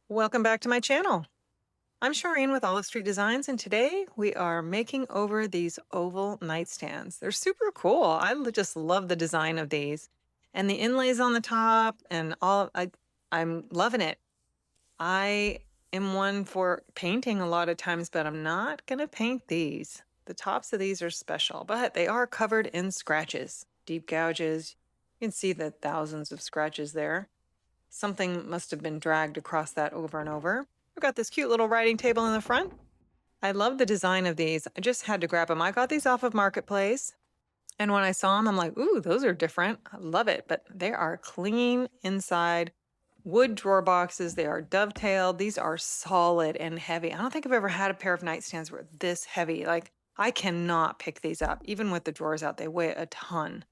Welcome back to my channel. I'm Shireen with Olive Street Designs, and today we are making over these oval nightstands. They're super cool. Just love the design of these, and the inlays on the top, and all. I'm loving it. I am one for painting a lot of times, but I'm not gonna paint these. The tops of these are special, but they are covered in scratches, deep gouges. You can see the thousands of scratches there. Something must have been dragged across that over and over. I've got this cute little writing table in the front. I love the design of these. I just had to grab them. I got these off of Marketplace. And when I saw them, I'm like, ooh, those are different. I love it. But they are clean inside, wood drawer boxes. They are dovetailed. These are solid and heavy. I don't think I've ever had a pair of nightstands where this heavy. Like, I cannot pick these up. Even with the drawers out, they weigh a ton.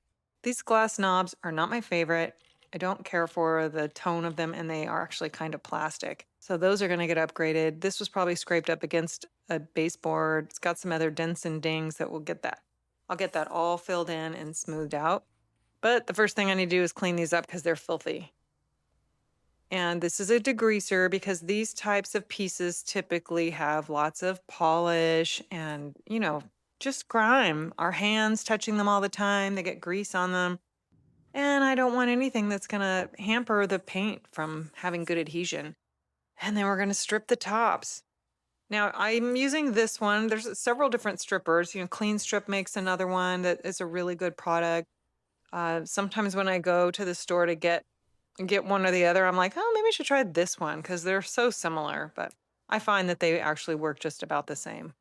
These glass knobs are not my favorite. I don't care for the tone of them, and they are actually kind of plastic. So those are going to get upgraded. This was probably scraped up against a baseboard. It's got some other dents and dings that will get that. I'll get that all filled in and smoothed out. But the first thing I need to do is clean these up because they're filthy. And this is a degreaser because these types of pieces typically have lots of polish and, just grime. Our hands touching them all the time, they get grease on them. And I don't want anything that's going to hamper the paint from having good adhesion. And then we're going to strip the tops. Now, I'm using this one. There's several different strippers. Clean Strip makes another one that is a really good product. Sometimes when I go to the store to get one or the other, I'm like, oh, maybe I should try this one because they're so similar. But I find that they actually work just about the same.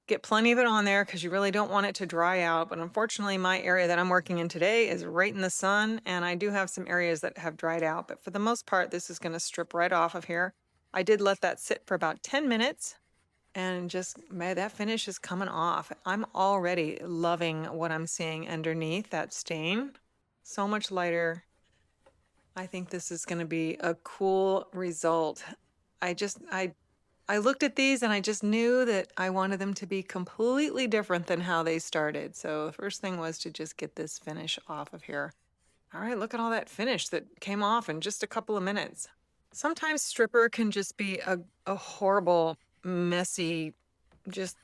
Get plenty of it on there because you really don't want it to dry out. But unfortunately, my area that I'm working in today is right in the sun, and I do have some areas that have dried out. But for the most part, this is going to strip right off of here. I did let that sit for about 10 minutes, and just, man, that finish is coming off. I'm already loving what I'm seeing underneath that stain. So much lighter. I think this is going to be a cool result. I looked at these and I just knew that I wanted them to be completely different than how they started. So the first thing was to just get this finish off of here. All right, look at all that finish that came off in just a couple of minutes. Sometimes stripper can just be a horrible, messy, just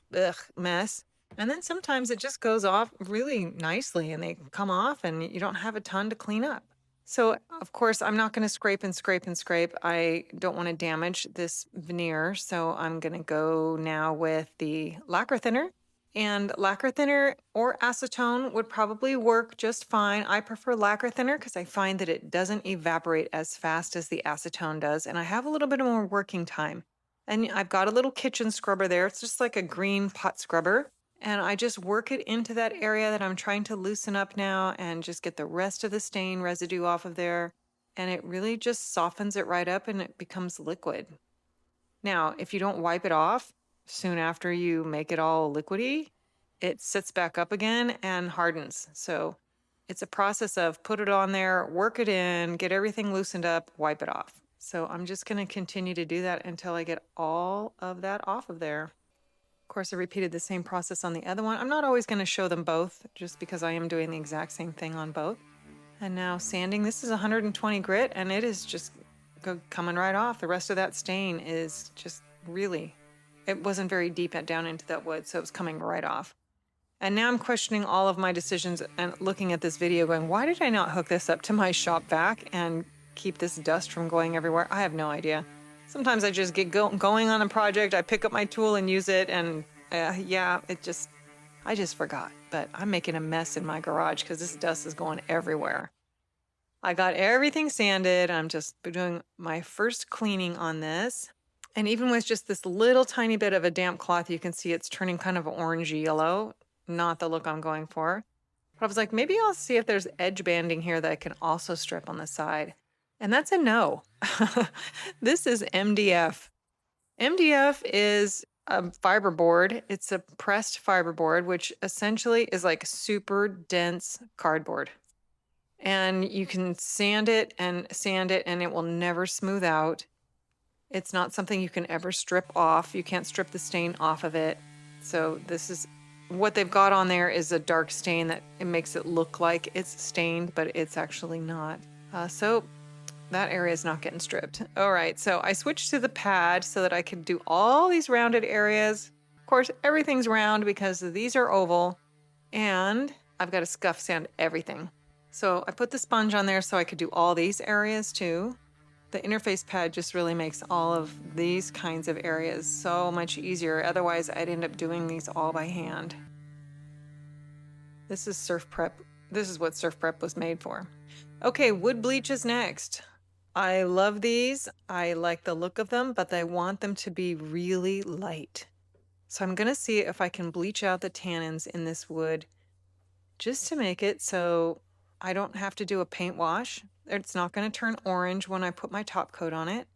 mess. And then sometimes it just goes off really nicely and they come off and you don't have a ton to clean up. So, of course, I'm not going to scrape and scrape and scrape. I don't want to damage this veneer. So I'm going to go now with the lacquer thinner. And lacquer thinner or acetone would probably work just fine. I prefer lacquer thinner because I find that it doesn't evaporate as fast as the acetone does. And I have a little bit more working time. And I've got a little kitchen scrubber there. It's just like a green pot scrubber. And I just work it into that area that I'm trying to loosen up now and just get the rest of the stain residue off of there. And it really just softens it right up and it becomes liquid. Now, if you don't wipe it off soon after you make it all liquidy, it sits back up again and hardens. So it's a process of put it on there, work it in, get everything loosened up, wipe it off. So I'm just going to continue to do that until I get all of that off of there. Of course, I repeated the same process on the other one. I'm not always going to show them both just because I am doing the exact same thing on both. And now sanding, this is 120 grit and it is just coming right off. The rest of that stain is just really, it wasn't very deep down into that wood, so it was coming right off. And now I'm questioning all of my decisions and looking at this video going, why did I not hook this up to my shop vac and keep this dust from going everywhere? I have no idea. Sometimes I just get going on a project, I pick up my tool and use it, and I just forgot. But I'm making a mess in my garage because this dust is going everywhere. I got everything sanded. I'm just doing my first cleaning on this. And even with just this little tiny bit of a damp cloth, you can see it's turning kind of orangey yellow. Not the look I'm going for. But I was like, maybe I'll see if there's edge banding here that I can also strip on the side. And that's a no. This is MDF. MDF is a fiberboard. It's a pressed fiberboard, which essentially is like super dense cardboard. And you can sand it, and it will never smooth out. It's not something you can ever strip off. You can't strip the stain off of it. So this is what they've got on there is a dark stain that it makes it look like it's stained, but it's actually not. So That area is not getting stripped. All right, so I switched to the pad so that I could do all these rounded areas. Of course, everything's round because these are oval, and I've got to scuff sand everything. So I put the sponge on there so I could do all these areas too. The interface pad just really makes all of these kinds of areas so much easier. Otherwise, I'd end up doing these all by hand. This is surf prep. This is what surf prep was made for. Okay, wood bleach is next. I love these. I like the look of them, but I want them to be really light. So I'm gonna see if I can bleach out the tannins in this wood just to make it so I don't have to do a paint wash. It's not gonna turn orange when I put my top coat on it.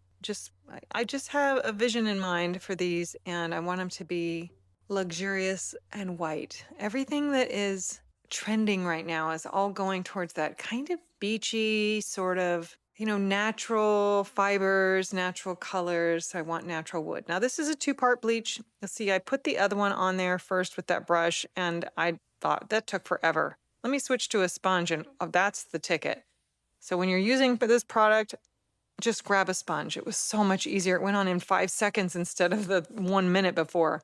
I just have a vision in mind for these, and I want them to be luxurious and white. Everything that is trending right now is all going towards that kind of beachy sort of, natural fibers, natural colors. So I want natural wood. Now this is a two-part bleach. You'll see I put the other one on there first with that brush, and I thought that took forever. Let me switch to a sponge, and that's the ticket. So when you're using for this product, just grab a sponge. It was so much easier. It went on in 5 seconds instead of the 1 minute before.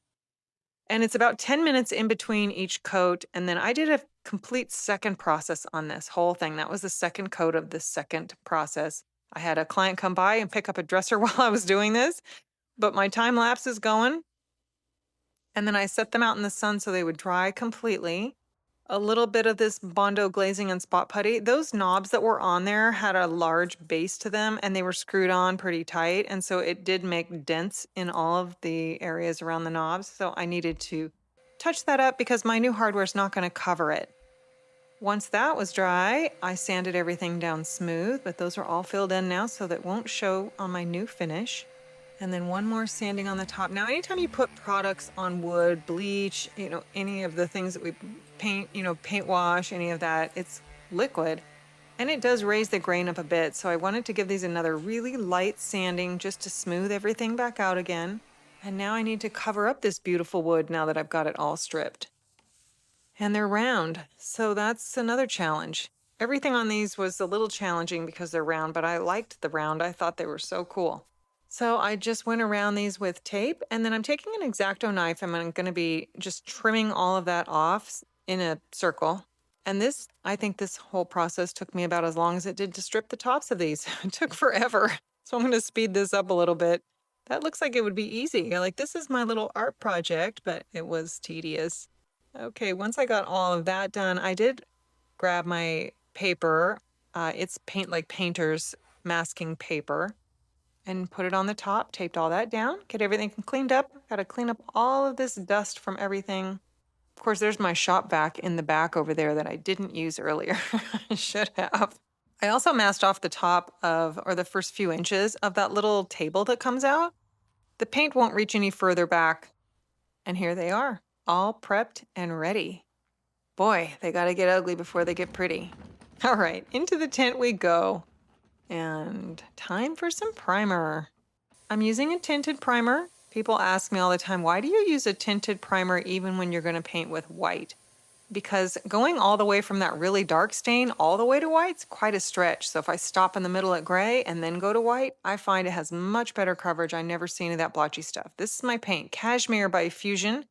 And it's about 10 minutes in between each coat. And then I did a complete second process on this whole thing. That was the second coat of the second process. I had a client come by and pick up a dresser while I was doing this, but my time lapse is going. And then I set them out in the sun so they would dry completely. A little bit of this Bondo glazing and spot putty. Those knobs that were on there had a large base to them, and they were screwed on pretty tight. And so it did make dents in all of the areas around the knobs. So I needed to touch that up because my new hardware is not going to cover it. Once that was dry, I sanded everything down smooth, but those are all filled in now so that won't show on my new finish. And then one more sanding on the top. Now, anytime you put products on wood, bleach, any of the things that we paint, paint wash, any of that, it's liquid. And it does raise the grain up a bit. So I wanted to give these another really light sanding just to smooth everything back out again. And now I need to cover up this beautiful wood now that I've got it all stripped. And they're round, so that's another challenge. Everything on these was a little challenging because they're round, but I liked the round. I thought they were so cool. So I just went around these with tape, and then I'm taking an X-Acto knife and I'm going to be just trimming all of that off in a circle. And I think this whole process took me about as long as it did to strip the tops of these. It took forever. So I'm going to speed this up a little bit. That looks like it would be easy. Like, this is my little art project, but it was tedious. Okay, once I got all of that done, I did grab my paper. It's like painter's masking paper, and put it on the top, taped all that down, get everything cleaned up. Got to clean up all of this dust from everything. Of course, there's my shop vac in the back over there that I didn't use earlier. I should have. I also masked off the top or the first few inches of that little table that comes out. The paint won't reach any further back. And here they are, all prepped and ready. Boy, they got to get ugly before they get pretty. All right, into the tent we go. And time for some primer. I'm using a tinted primer. People ask me all the time, why do you use a tinted primer even when you're going to paint with white? Because going all the way from that really dark stain all the way to white's quite a stretch. So if I stop in the middle at gray and then go to white, I find it has much better coverage. I never see any of that blotchy stuff. This is my paint, Cashmere by Fusion.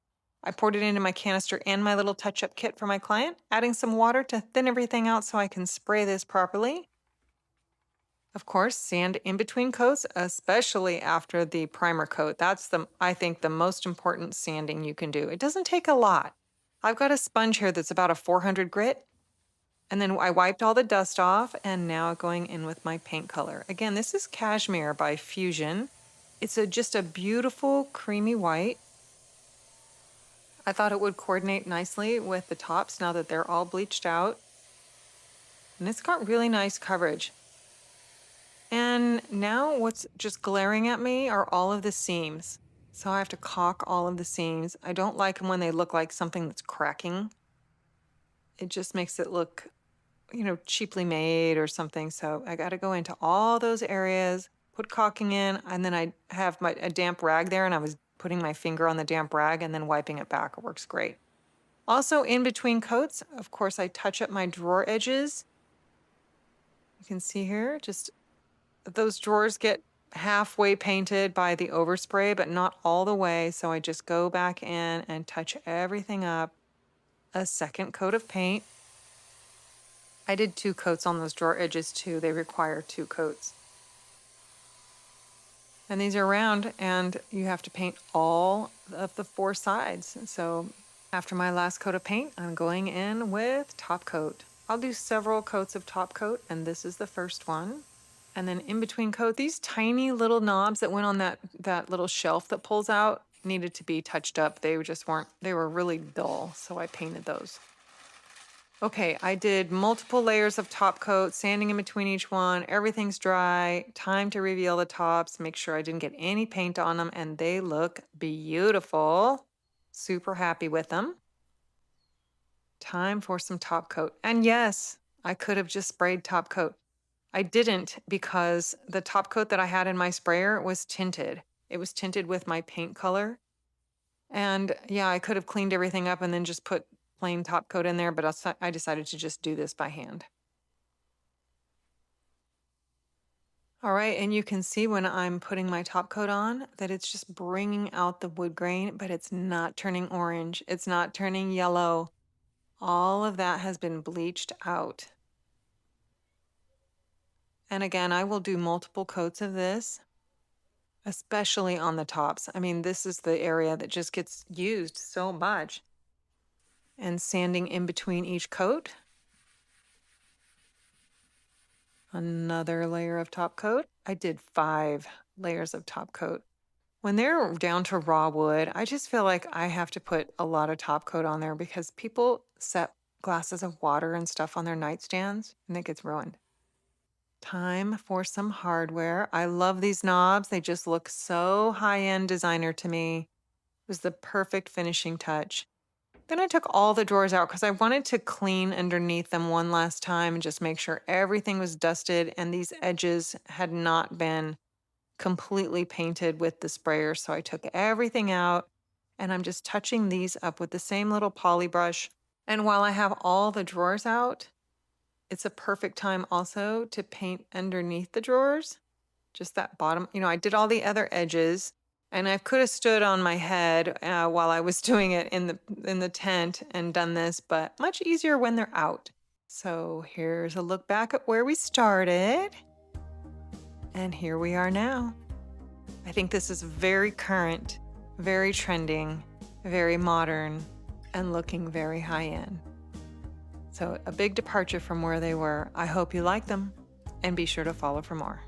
I poured it into my canister and my little touch-up kit for my client, adding some water to thin everything out so I can spray this properly. Of course, sand in between coats, especially after the primer coat. That's I think the most important sanding you can do. It doesn't take a lot. I've got a sponge here that's about a 400 grit. And then I wiped all the dust off, and now going in with my paint color. Again, this is Cashmere by Fusion. It's just a beautiful creamy white. I thought it would coordinate nicely with the tops now that they're all bleached out. And it's got really nice coverage. And now what's just glaring at me are all of the seams. So I have to caulk all of the seams. I don't like them when they look like something that's cracking. It just makes it look, cheaply made or something. So I got to go into all those areas, put caulking in, and then I have a damp rag there, and I was putting my finger on the damp rag and then wiping it back. It works great. Also, in between coats, of course, I touch up my drawer edges. You can see here, just those drawers get halfway painted by the overspray, but not all the way. So I just go back in and touch everything up. A second coat of paint. I did 2 coats on those drawer edges too. They require 2 coats. And these are round, and you have to paint all of the 4 sides. So after my last coat of paint, I'm going in with top coat. I'll do several coats of top coat, and this is the first one. And then in between coat, these tiny little knobs that went on that little shelf that pulls out needed to be touched up. They just weren't, they were really dull, so I painted those. Okay, I did multiple layers of top coat, sanding in between each one. Everything's dry. Time to reveal the tops. Make sure I didn't get any paint on them, and they look beautiful. Super happy with them. Time for some top coat. And yes, I could have just sprayed top coat. I didn't because the top coat that I had in my sprayer was tinted. It was tinted with my paint color. And yeah, I could have cleaned everything up and then just put plain top coat in there, but I decided to just do this by hand. All right, and you can see when I'm putting my top coat on that it's just bringing out the wood grain, but it's not turning orange. It's not turning yellow. All of that has been bleached out. And again, I will do multiple coats of this, especially on the tops. I mean, this is the area that just gets used so much. And sanding in between each coat. Another layer of top coat. I did 5 layers of top coat. When they're down to raw wood, I just feel like I have to put a lot of top coat on there because people set glasses of water and stuff on their nightstands and it gets ruined. Time for some hardware. I love these knobs. They just look so high-end designer to me. It was the perfect finishing touch. Then I took all the drawers out because I wanted to clean underneath them one last time and just make sure everything was dusted and these edges had not been completely painted with the sprayer. So I took everything out and I'm just touching these up with the same little poly brush. And while I have all the drawers out, it's a perfect time also to paint underneath the drawers. Just that bottom, I did all the other edges. And I could have stood on my head while I was doing it in the tent and done this, but much easier when they're out. So here's a look back at where we started. And here we are now. I think this is very current, very trending, very modern, and looking very high-end. So a big departure from where they were. I hope you like them, and be sure to follow for more.